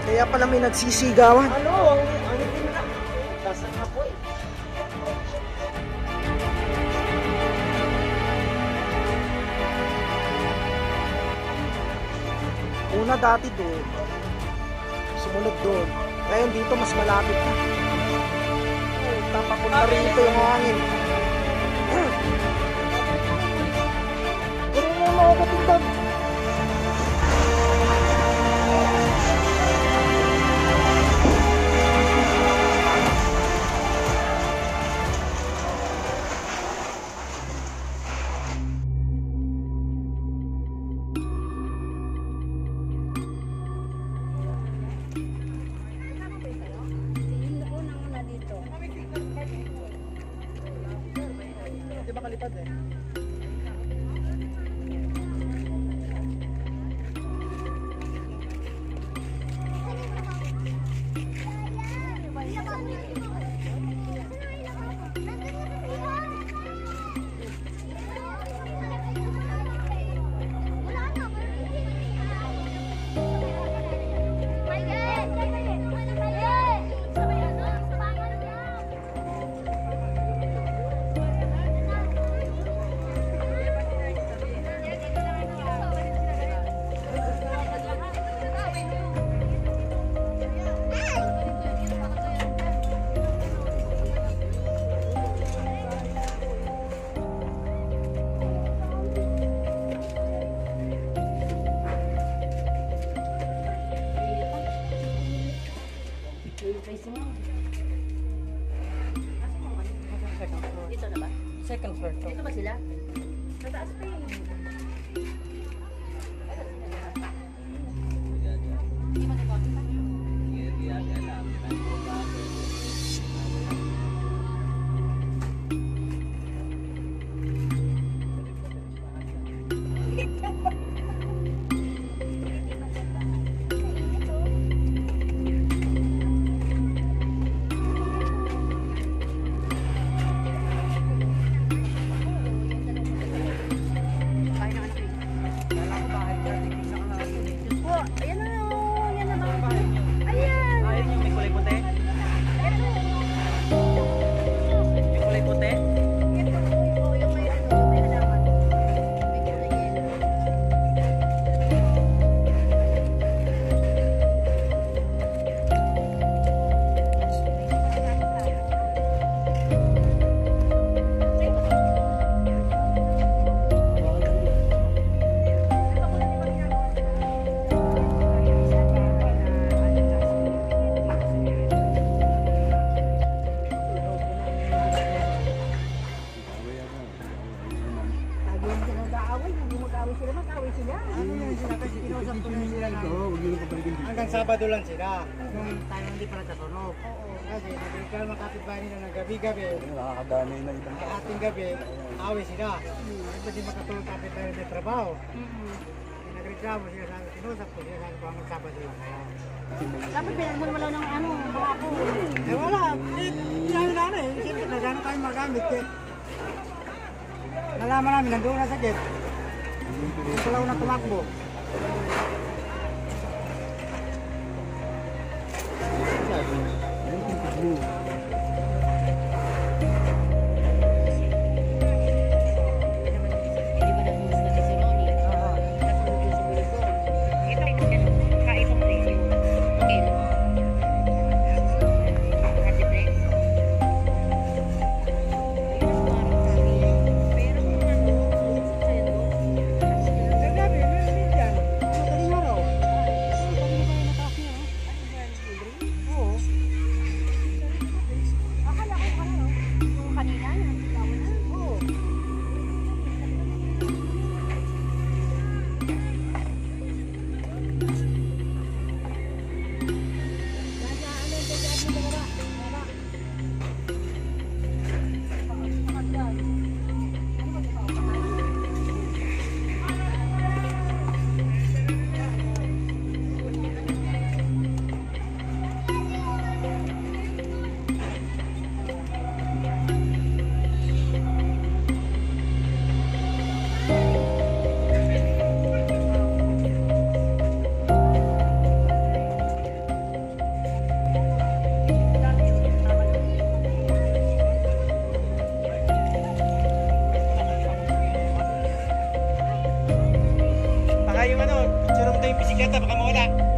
Kaya pala may nagsisigawan. Ano? Ang itim na. Nasa apoy. Una dati doon. Sumunod doon. Ngayon dito mas malapit na. Tapapunta rito yung hangin. Pero yung mga katindag. Makalipad eh. Dito na ba? Second floor to. Dito ba sila? Sa taas pa eh. Hanggang Sabado lang sila. Nung tayo hindi pa nagkatunog. Kasi nagkakaroon ng kapitbahay nila ng gabi-gabi. Nakakadami na ibang Sa ating gabi, away sila. Hindi makatulog kapitbahay ng trabaho. Nagreklamo sila sa sinusap ko sila sa hanggang Sabado lang. Dapat pinagmul wala ng ano, mga ako. Eh wala, hindi na eh. Siyempre nagano tayo magamit eh. Nalaman namin, nandoon na sa gate. Ito lang na tumakbo. yung bisikleta, baka mawala.